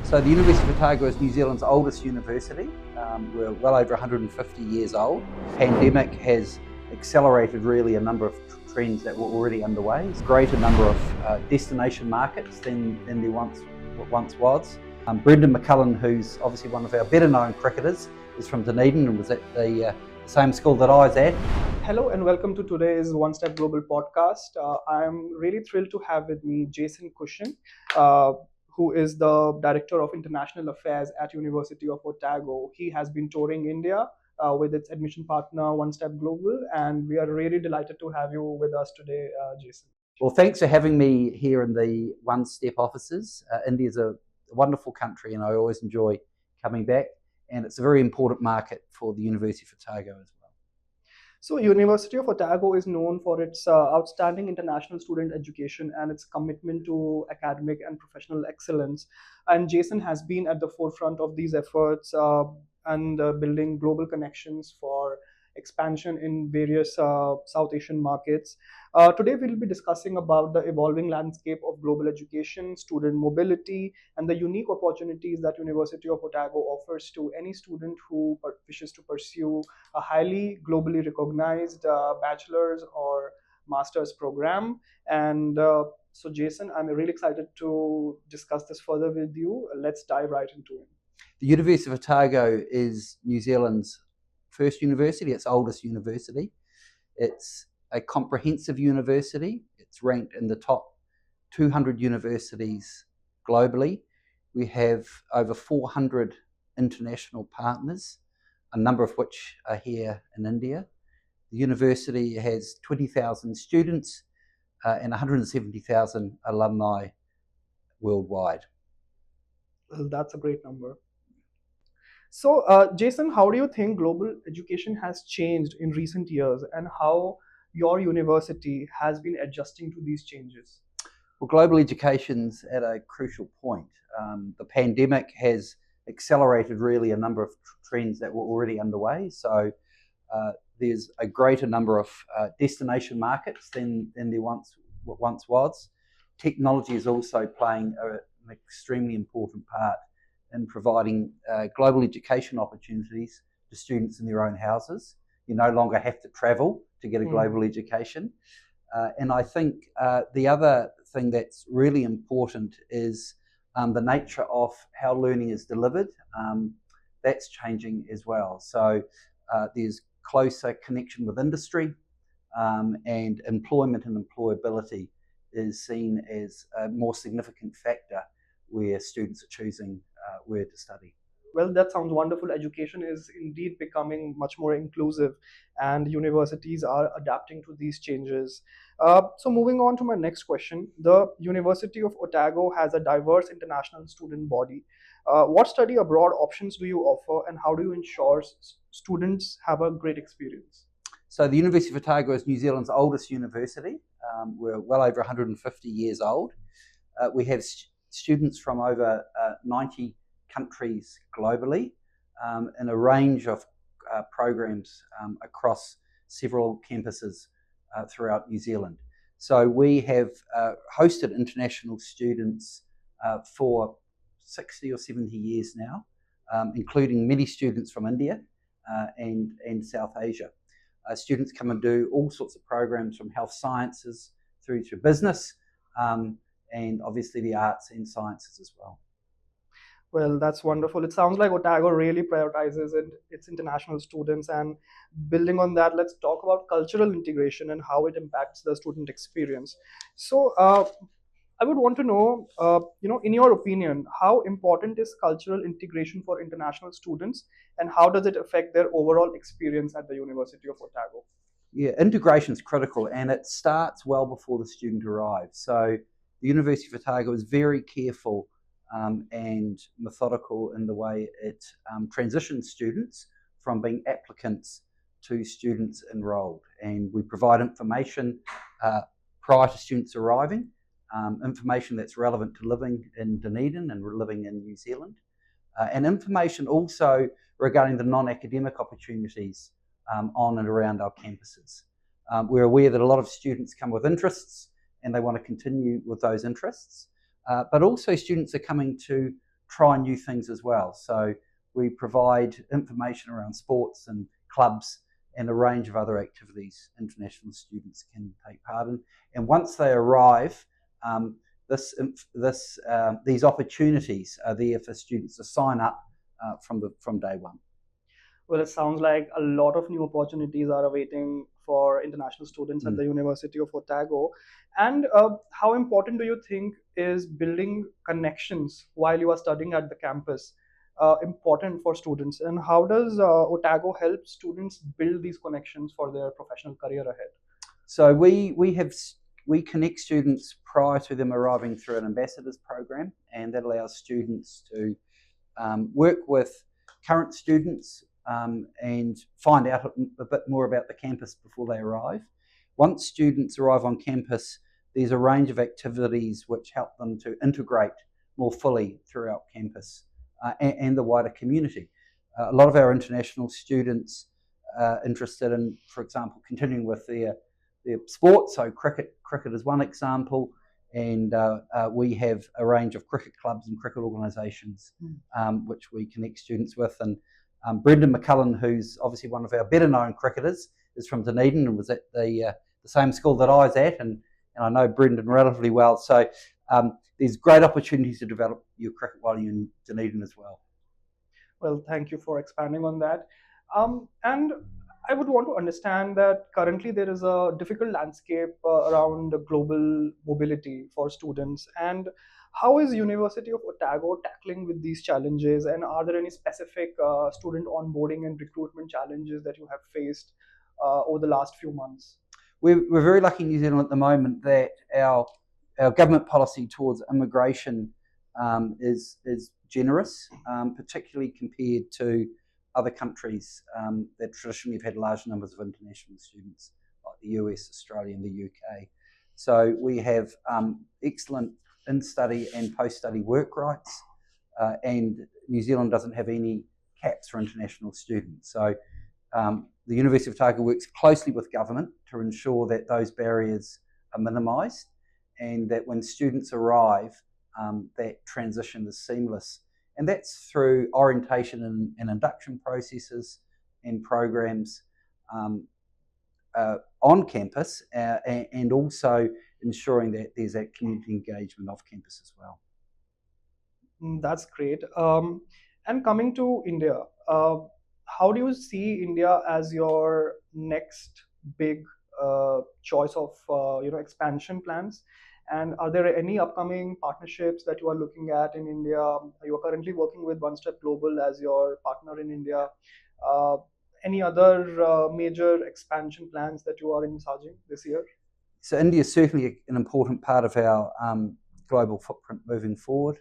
So the University of Otago is New Zealand's oldest university. We're well over 150 years old. The pandemic has accelerated really a number of trends that were already underway. There's a greater number of destination markets than there once was. Brendan McCullum, who's obviously one of our better known cricketers, is from Dunedin and was at the same school that I was at. Hello and welcome to today's OneStep Global podcast. I'm really thrilled to have with me Jason Cushen, who is the Director of International Affairs at University of Otago. He has been touring India with its admission partner OneStep Global, and we are really delighted to have you with us today, Jason. Well, thanks for having me here in the OneStep offices. India's a wonderful country and I always enjoy coming back, and it's a very important market for the University of Otago as well. So University of Otago is known for its outstanding international student education and its commitment to academic and professional excellence. And Jason has been at the forefront of these efforts and building global connections for expansion in various South Asian markets. Today we'll be discussing about the evolving landscape of global education, student mobility, and the unique opportunities that University of Otago offers to any student who wishes to pursue a highly globally recognized bachelor's or master's program. And so Jason, I'm really excited to discuss this further with you. Let's dive right into it. The University of Otago is New Zealand's first university, its oldest university. It's a comprehensive university. It's ranked in the top 200 universities globally. We have over 400 international partners, a number of which are here in India. The university has 20,000 students and 170,000 alumni worldwide. Well, that's a great number. So, Jason, how do you think global education has changed in recent years, and how your university has been adjusting to these changes? Well, global education's at a crucial point. The pandemic has accelerated really a number of trends that were already underway. So there's a greater number of destination markets than there once was. Technology is also playing an extremely important part in providing global education opportunities to students in their own houses. You no longer have to travel to get a global education. And I think the other thing that's really important is the nature of how learning is delivered. That's changing as well. So there's closer connection with industry, and employment and employability is seen as a more significant factor where students are choosing where to study. Well, that sounds wonderful. Education is indeed becoming much more inclusive, and universities are adapting to these changes. So, moving on to my next question, the University of Otago has a diverse international student body. What study abroad options do you offer, and how do you ensure students have a great experience? So, the University of Otago is New Zealand's oldest university. We're well over 150 years old. We have students from over 90 countries globally in a range of programs across several campuses throughout New Zealand. So we have hosted international students for 60 or 70 years now, including many students from India and South Asia. Students come and do all sorts of programs from health sciences through to business, and obviously the arts and sciences as well. Well, that's wonderful. It sounds like Otago really prioritizes its international students. And building on that, let's talk about cultural integration and how it impacts the student experience. So, I would want to know, in your opinion, how important is cultural integration for international students, and how does it affect their overall experience at the University of Otago? Yeah, integration is critical, and it starts well before the student arrives. So, the University of Otago is very careful and methodical in the way it transitions students from being applicants to students enrolled. And we provide information prior to students arriving, information that's relevant to living in Dunedin and living in New Zealand, and information also regarding the non-academic opportunities on and around our campuses. We're aware that a lot of students come with interests and they want to continue with those interests. But also students are coming to try new things as well. So we provide information around sports and clubs and a range of other activities international students can take part in. And once they arrive, these opportunities are there for students to sign up from day one. Well, it sounds like a lot of new opportunities are awaiting for international students at the University of Otago. And how important do you think is building connections while you are studying at the campus important for students? And how does Otago help students build these connections for their professional career ahead? So we connect students prior to them arriving through an ambassadors program, and that allows students to work with current students and find out a bit more about the campus before they arrive. Once students arrive on campus, there's a range of activities which help them to integrate more fully throughout campus and the wider community. A lot of our international students are interested in, for example, continuing with their sports. So cricket is one example, and we have a range of cricket clubs and cricket organisations which we connect students with. And Brendan McCullum, who's obviously one of our better known cricketers, is from Dunedin and was at the same school that I was at, and I know Brendan relatively well. So there's great opportunities to develop your cricket while you're in Dunedin as well. Well, thank you for expanding on that. And I would want to understand that currently there is a difficult landscape around global mobility for students. And how is University of Otago tackling with these challenges? And are there any specific student onboarding and recruitment challenges that you have faced over the last few months? We're very lucky in New Zealand at the moment that our government policy towards immigration is generous, particularly compared to other countries that traditionally have had large numbers of international students, like the US, Australia, and the UK. So we have excellent in-study and post-study work rights, and New Zealand doesn't have any caps for international students. So the University of Otago works closely with government to ensure that those barriers are minimised, and that when students arrive, that transition is seamless. And that's through orientation and induction processes and programs on campus, and also ensuring that there's that community engagement off campus as well. That's great. And coming to India, how do you see India as your next big choice of expansion plans? And are there any upcoming partnerships that you are looking at in India? You are currently working with OneStep Global as your partner in India. Any other major expansion plans that you are envisaging this year? So India is certainly an important part of our global footprint moving forward.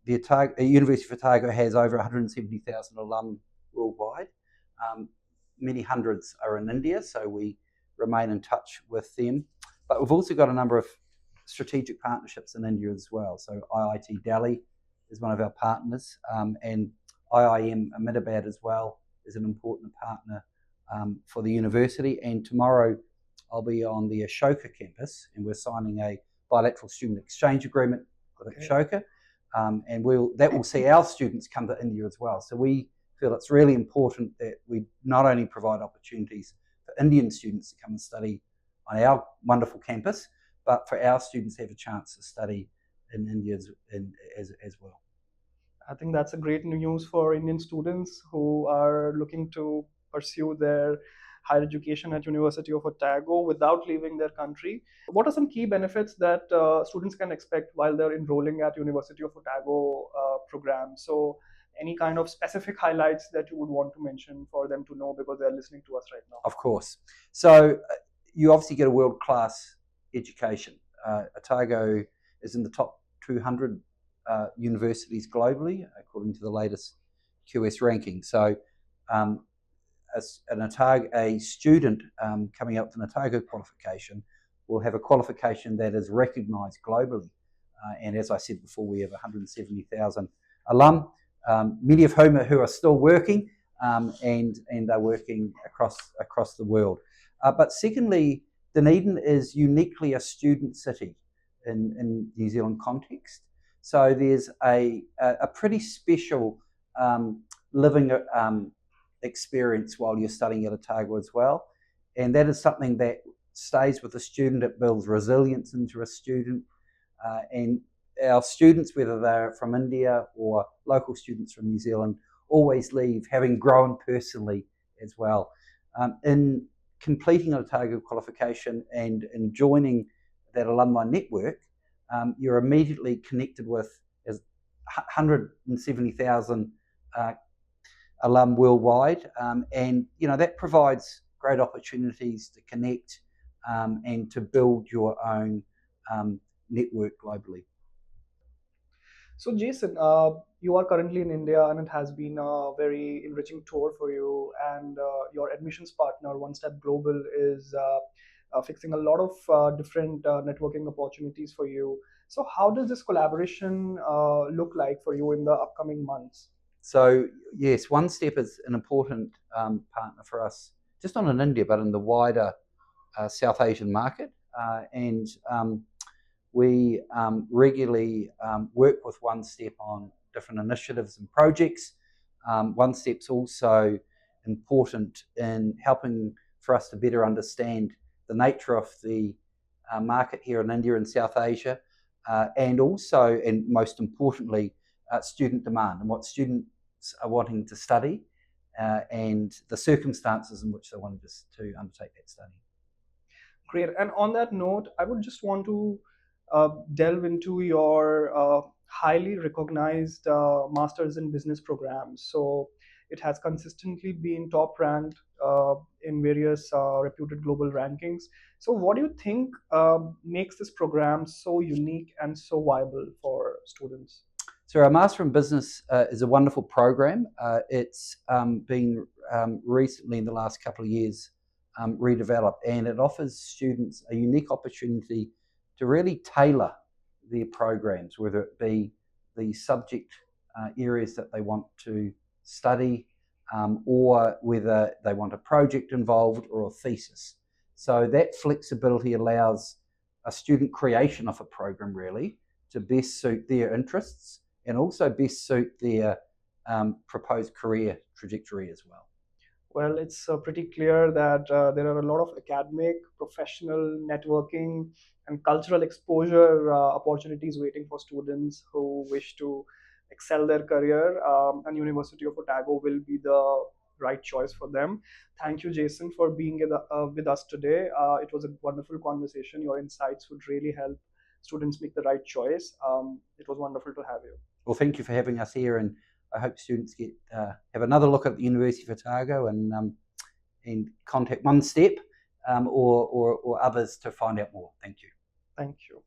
The University of Otago has over 170,000 alum worldwide. Many hundreds are in India, so we remain in touch with them. But we've also got a number of strategic partnerships in India as well. So IIT Delhi is one of our partners, and IIM Ahmedabad as well is an important partner for the university. And tomorrow I'll be on the Ashoka campus, and we're signing a bilateral student exchange agreement with Ashoka, and that will see our students come to India as well. So we feel it's really important that we not only provide opportunities for Indian students to come and study on our wonderful campus, but for our students to have a chance to study in India as well. I think that's a great news for Indian students who are looking to pursue their higher education at University of Otago without leaving their country. What are some key benefits that students can expect while they're enrolling at University of Otago programs? So any kind of specific highlights that you would want to mention for them to know because they're listening to us right now? Of course. So you obviously get a world-class education. Otago is in the top 200 universities globally, according to the latest QS ranking. So a student coming up with an Otago qualification will have a qualification that is recognised globally. And as I said before, we have 170,000 alum, many of whom are still working, and are working across the world. But secondly, Dunedin is uniquely a student city in New Zealand context. So there's a pretty special living experience while you're studying at Otago as well. And that is something that stays with the student. It builds resilience into a student. And our students, whether they're from India or local students from New Zealand, always leave having grown personally as well. In completing an Otago qualification and in joining that alumni network, you're immediately connected with 170,000 alum worldwide, and that provides great opportunities to connect and to build your own network globally. So, Jason, you are currently in India, and it has been a very enriching tour for you. And your admissions partner, OneStep Global, is fixing a lot of different networking opportunities for you. So, how does this collaboration look like for you in the upcoming months? So yes, OneStep is an important partner for us, just not in India, but in the wider South Asian market. And we regularly work with OneStep on different initiatives and projects. OneStep's also important in helping for us to better understand the nature of the market here in India and South Asia, and also, and most importantly, student demand and what students are wanting to study, and the circumstances in which they wanted to undertake that study. Great. And on that note, I would just want to delve into your highly recognized Masters in Business programs. So it has consistently been top ranked in various reputed global rankings. So, what do you think makes this program so unique and so viable for students? So our Master in Business is a wonderful program. It's been recently, in the last couple of years, redeveloped, and it offers students a unique opportunity to really tailor their programs, whether it be the subject areas that they want to study, or whether they want a project involved or a thesis. So that flexibility allows a student creation of a program really to best suit their interests and also best suit their proposed career trajectory as well. Well, it's pretty clear that there are a lot of academic, professional, networking, and cultural exposure opportunities waiting for students who wish to excel their career. And University of Otago will be the right choice for them. Thank you, Jason, for being with us today. It was a wonderful conversation. Your insights would really help students make the right choice. It was wonderful to have you. Well, thank you for having us here, and I hope students get have another look at the University of Otago and contact OneStep or others to find out more. Thank you. Thank you.